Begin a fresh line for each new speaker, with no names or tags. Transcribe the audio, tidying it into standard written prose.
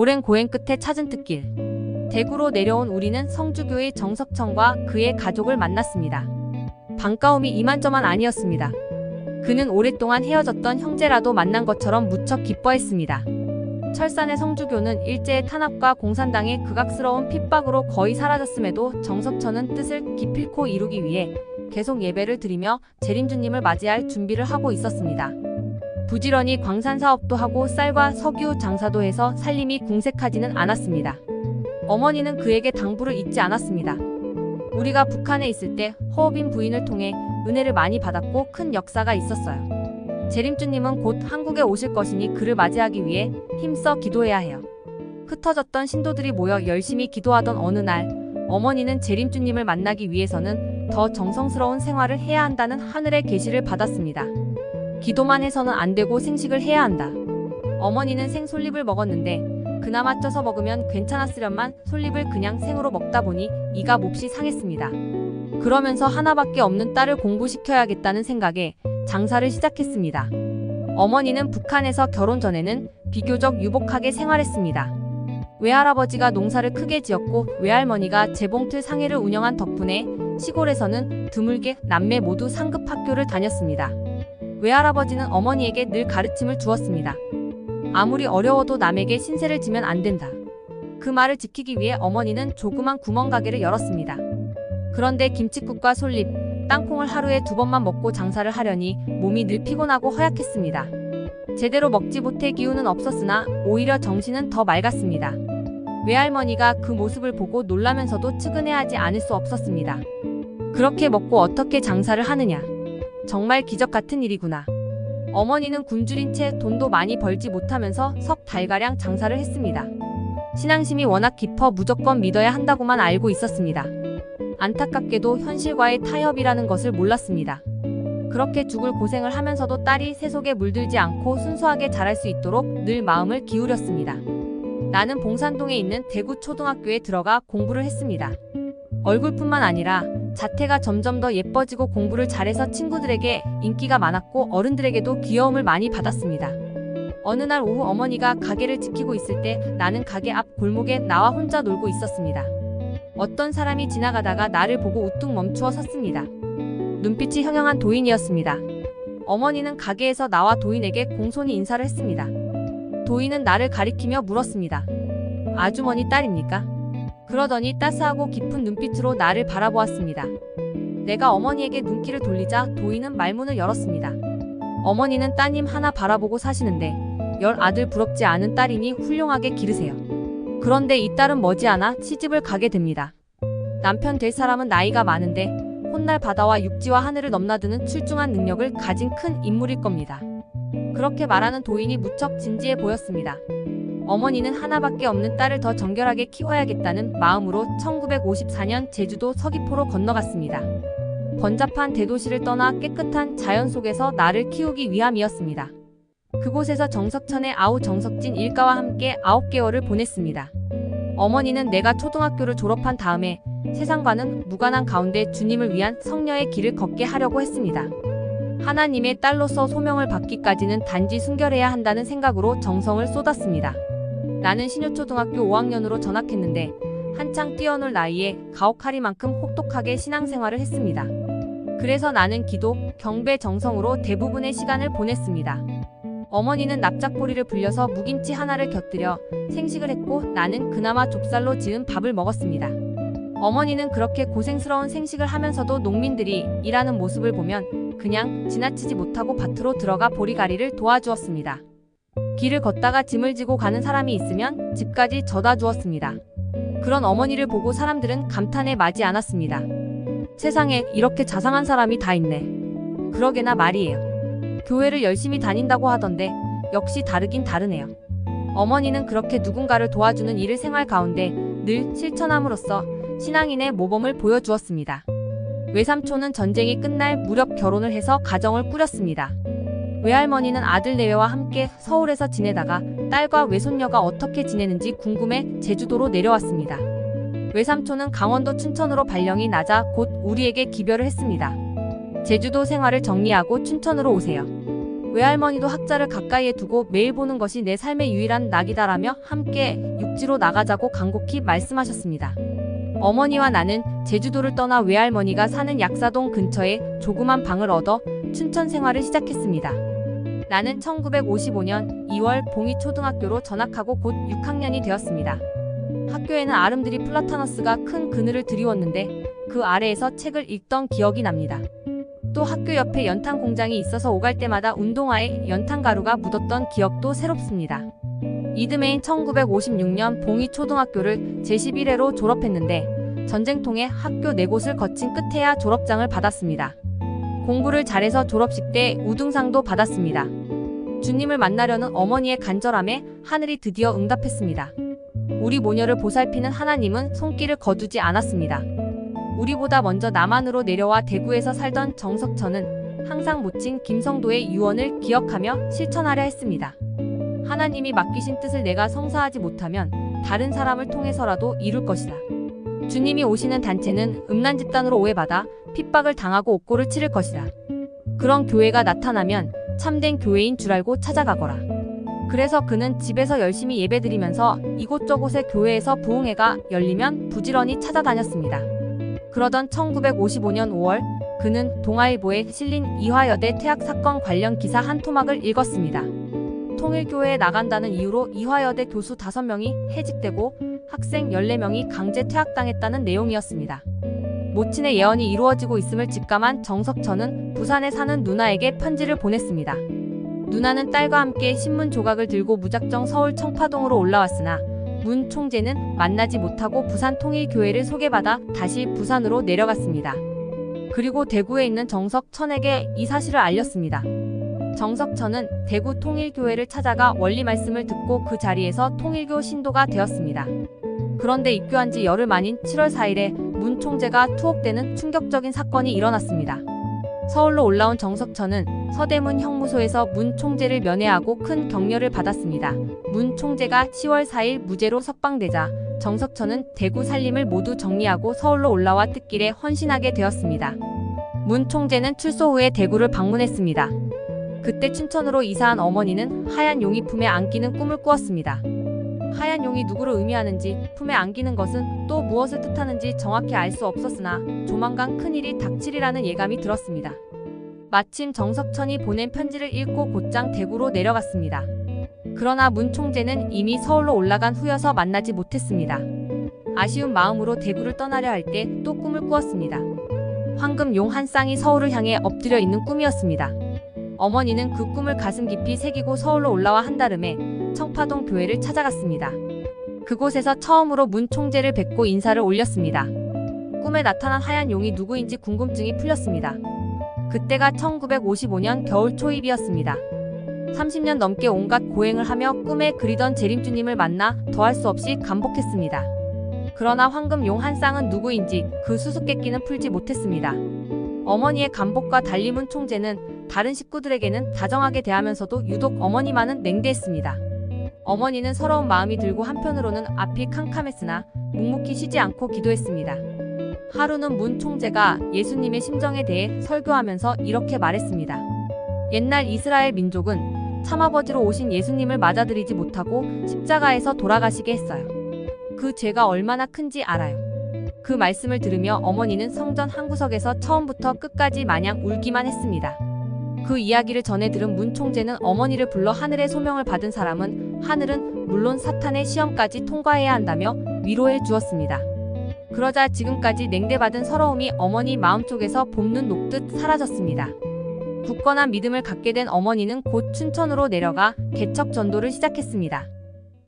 오랜 고행 끝에 찾은 뜻길. 대구로 내려온 우리는 성주교의 정석천과 그의 가족을 만났습니다. 반가움이 이만저만 아니었습니다. 그는 오랫동안 헤어졌던 형제라도 만난 것처럼 무척 기뻐했습니다. 철산의 성주교는 일제의 탄압과 공산당의 극악스러운 핍박으로 거의 사라졌음에도 정석천은 뜻을 기필코 이루기 위해 계속 예배를 드리며 재림주님을 맞이할 준비를 하고 있었습니다. 부지런히 광산 사업도 하고 쌀과 석유 장사도 해서 살림이 궁색하지는 않았습니다. 어머니는 그에게 당부를 잊지 않았습니다. 우리가 북한에 있을 때 허업인 부인을 통해 은혜를 많이 받았고 큰 역사가 있었어요. 재림주님은 곧 한국에 오실 것이니 그를 맞이하기 위해 힘써 기도해야 해요. 흩어졌던 신도들이 모여 열심히 기도하던 어느 날, 어머니는 재림주님을 만나기 위해서는 더 정성스러운 생활을 해야 한다는 하늘의 계시를 받았습니다. 기도만 해서는 안 되고 생식을 해야 한다. 어머니는 생솔잎을 먹었는데 그나마 쪄서 먹으면 괜찮았으련만 솔잎을 그냥 생으로 먹다 보니 이가 몹시 상했습니다. 그러면서 하나밖에 없는 딸을 공부시켜야겠다는 생각에 장사를 시작했습니다. 어머니는 북한에서 결혼 전에는 비교적 유복하게 생활했습니다. 외할아버지가 농사를 크게 지었고 외할머니가 재봉틀 상해를 운영한 덕분에 시골에서는 드물게 남매 모두 상급 학교를 다녔습니다. 외할아버지는 어머니에게 늘 가르침을 주었습니다. 아무리 어려워도 남에게 신세를 지면 안 된다. 그 말을 지키기 위해 어머니는 조그만 구멍가게를 열었습니다. 그런데 김칫국과 솔잎, 땅콩을 하루에 2번만 먹고 장사를 하려니 몸이 늘 피곤하고 허약했습니다. 제대로 먹지 못해 기운은 없었으나 오히려 정신은 더 맑았습니다. 외할머니가 그 모습을 보고 놀라면서도 측은해하지 않을 수 없었습니다. 그렇게 먹고 어떻게 장사를 하느냐. 정말 기적 같은 일이구나. 어머니는 굶주린 채 돈도 많이 벌지 못하면서 석 달가량 장사를 했습니다. 신앙심이 워낙 깊어 무조건 믿어야 한다고만 알고 있었습니다. 안타깝게도 현실과의 타협이라는 것을 몰랐습니다. 그렇게 죽을 고생을 하면서도 딸이 세속에 물들지 않고 순수하게 자랄 수 있도록 늘 마음을 기울였습니다. 나는 봉산동에 있는 대구 초등학교에 들어가 공부를 했습니다. 얼굴뿐만 아니라 자태가 점점 더 예뻐지고 공부를 잘해서 친구들에게 인기가 많았고 어른들에게도 귀여움을 많이 받았습니다. 어느 날 오후 어머니가 가게를 지키고 있을 때 나는 가게 앞 골목에 나와 혼자 놀고 있었습니다. 어떤 사람이 지나가다가 나를 보고 우뚝 멈추어 섰습니다. 눈빛이 형형한 도인이었습니다. 어머니는 가게에서 나와 도인에게 공손히 인사를 했습니다. 도인은 나를 가리키며 물었습니다. 아주머니 딸입니까? 그러더니 따스하고 깊은 눈빛으로 나를 바라보았습니다. 내가 어머니에게 눈길을 돌리자 도인은 말문을 열었습니다. 어머니는 따님 하나 바라보고 사시는데 10아들 부럽지 않은 딸이니 훌륭하게 기르세요. 그런데 이 딸은 머지않아 시집을 가게 됩니다. 남편 될 사람은 나이가 많은데 훗날 바다와 육지와 하늘을 넘나드는 출중한 능력을 가진 큰 인물일 겁니다. 그렇게 말하는 도인이 무척 진지해 보였습니다. 어머니는 하나밖에 없는 딸을 더 정결하게 키워야겠다는 마음으로 1954년 제주도 서귀포로 건너갔습니다. 번잡한 대도시를 떠나 깨끗한 자연 속에서 나를 키우기 위함이었습니다. 그곳에서 정석천의 아우 정석진 일가와 함께 9개월을 보냈습니다. 어머니는 내가 초등학교를 졸업한 다음에 세상과는 무관한 가운데 주님을 위한 성녀의 길을 걷게 하려고 했습니다. 하나님의 딸로서 소명을 받기까지는 단지 순결해야 한다는 생각으로 정성을 쏟았습니다. 나는 신효초등학교 5학년으로 전학했는데 한창 뛰어놀 나이에 가혹하리만큼 혹독하게 신앙생활을 했습니다. 그래서 나는 기도, 경배, 정성으로 대부분의 시간을 보냈습니다. 어머니는 납작보리를 불려서 묵임치 하나를 곁들여 생식을 했고 나는 그나마 좁쌀로 지은 밥을 먹었습니다. 어머니는 그렇게 고생스러운 생식을 하면서도 농민들이 일하는 모습을 보면 그냥 지나치지 못하고 밭으로 들어가 보리가리를 도와주었습니다. 길을 걷다가 짐을 지고 가는 사람이 있으면 집까지 져다 주었습니다. 그런 어머니를 보고 사람들은 감탄에 마지 않았습니다. 세상에 이렇게 자상한 사람이 다 있네. 그러게나 말이에요. 교회를 열심히 다닌다고 하던데 역시 다르긴 다르네요. 어머니는 그렇게 누군가를 도와주는 일을 생활 가운데 늘 실천함으로써 신앙인의 모범을 보여주었습니다. 외삼촌은 전쟁이 끝날 무렵 결혼을 해서 가정을 꾸렸습니다. 외할머니는 아들 내외와 함께 서울에서 지내다가 딸과 외손녀가 어떻게 지내는지 궁금해 제주도로 내려왔습니다. 외삼촌은 강원도 춘천으로 발령이 나자 곧 우리에게 기별을 했습니다. 제주도 생활을 정리하고 춘천으로 오세요. 외할머니도 학자를 가까이에 두고 매일 보는 것이 내 삶의 유일한 낙이다라며 함께 육지로 나가자고 간곡히 말씀하셨습니다. 어머니와 나는 제주도를 떠나 외할머니가 사는 약사동 근처에 조그만 방을 얻어 춘천 생활을 시작했습니다. 나는 1955년 2월 봉이초등학교로 전학하고 곧 6학년이 되었습니다. 학교에는 아름드리 플라타너스가 큰 그늘을 드리웠는데 그 아래에서 책을 읽던 기억이 납니다. 또 학교 옆에 연탄 공장이 있어서 오갈 때마다 운동화에 연탄 가루가 묻었던 기억도 새롭습니다. 이듬해인 1956년 봉이초등학교를 제11회로 졸업했는데 전쟁통에 학교 4곳을 거친 끝에야 졸업장을 받았습니다. 공부를 잘해서 졸업식 때 우등상도 받았습니다. 주님을 만나려는 어머니의 간절함에 하늘이 드디어 응답했습니다. 우리 모녀를 보살피는 하나님은 손길을 거두지 않았습니다. 우리보다 먼저 남한으로 내려와 대구에서 살던 정석천은 항상 모친 김성도의 유언을 기억하며 실천하려 했습니다. 하나님이 맡기신 뜻을 내가 성사하지 못하면 다른 사람을 통해서라도 이룰 것이다. 주님이 오시는 단체는 음란 집단으로 오해받아 핍박을 당하고 옥고를 치를 것이다. 그런 교회가 나타나면 참된 교회인 줄 알고 찾아가거라. 그래서 그는 집에서 열심히 예배드리면서 이곳저곳의 교회에서 부흥회가 열리면 부지런히 찾아다녔습니다. 그러던 1955년 5월 그는 동아일보에 실린 이화여대 퇴학 사건 관련 기사 한 토막을 읽었습니다. 통일교회에 나간다는 이유로 이화여대 교수 5명이 해직되고 학생 14명이 강제 퇴학당했다는 내용이었습니다. 모친의 예언이 이루어지고 있음을 직감한 정석천은 부산에 사는 누나에게 편지를 보냈습니다. 누나는 딸과 함께 신문 조각을 들고 무작정 서울 청파동으로 올라왔으나 문 총재는 만나지 못하고 부산 통일교회를 소개받아 다시 부산으로 내려갔습니다. 그리고 대구에 있는 정석천에게 이 사실을 알렸습니다. 정석천은 대구 통일교회를 찾아가 원리 말씀을 듣고 그 자리에서 통일교 신도가 되었습니다. 그런데 입교한 지 열흘 만인 7월 4일에 문 총재가 투옥되는 충격적인 사건이 일어났습니다. 서울로 올라온 정석천은 서대문 형무소에서 문 총재를 면회하고 큰 격려를 받았습니다. 문 총재가 10월 4일 무죄로 석방되자 정석천은 대구 살림을 모두 정리하고 서울로 올라와 뜻길에 헌신하게 되었습니다. 문 총재는 출소 후에 대구를 방문했습니다. 그때 춘천으로 이사한 어머니는 하얀 용이 품에 안기는 꿈을 꾸었습니다. 하얀 용이 누구를 의미하는지, 품에 안기는 것은 또 무엇을 뜻하는지 정확히 알 수 없었으나 조만간 큰일이 닥치리라는 예감이 들었습니다. 마침 정석천이 보낸 편지를 읽고 곧장 대구로 내려갔습니다. 그러나 문 총재는 이미 서울로 올라간 후여서 만나지 못했습니다. 아쉬운 마음으로 대구를 떠나려 할 때 또 꿈을 꾸었습니다. 황금 용 한 쌍이 서울을 향해 엎드려 있는 꿈이었습니다. 어머니는 그 꿈을 가슴 깊이 새기고 서울로 올라와 한달음에 청파동 교회를 찾아갔습니다. 그곳에서 처음으로 문 총재를 뵙고 인사를 올렸습니다. 꿈에 나타난 하얀 용이 누구인지 궁금증이 풀렸습니다. 그때가 1955년 겨울 초입이었습니다. 30년 넘게 온갖 고행을 하며 꿈에 그리던 재림주님을 만나 더할 수 없이 감복했습니다. 그러나 황금 용 한 쌍은 누구인지 그 수수께끼는 풀지 못했습니다. 어머니의 감복과 달리 문 총재는 다른 식구들에게는 다정하게 대하면서도 유독 어머니만은 냉대했습니다. 어머니는 서러운 마음이 들고 한편으로는 앞이 캄캄했으나 묵묵히 쉬지 않고 기도했습니다. 하루는 문 총재가 예수님의 심정에 대해 설교하면서 이렇게 말했습니다. 옛날 이스라엘 민족은 참아버지로 오신 예수님을 맞아들이지 못하고 십자가에서 돌아가시게 했어요. 그 죄가 얼마나 큰지 알아요. 그 말씀을 들으며 어머니는 성전 한구석에서 처음부터 끝까지 마냥 울기만 했습니다. 그 이야기를 전해 들은 문 총재는 어머니를 불러 하늘의 소명을 받은 사람은 하늘은 물론 사탄의 시험까지 통과해야 한다며 위로해 주었습니다. 그러자 지금까지 냉대받은 서러움이 어머니 마음속에서 봄눈 녹듯 사라졌습니다. 굳건한 믿음을 갖게 된 어머니는 곧 춘천으로 내려가 개척 전도를 시작했습니다.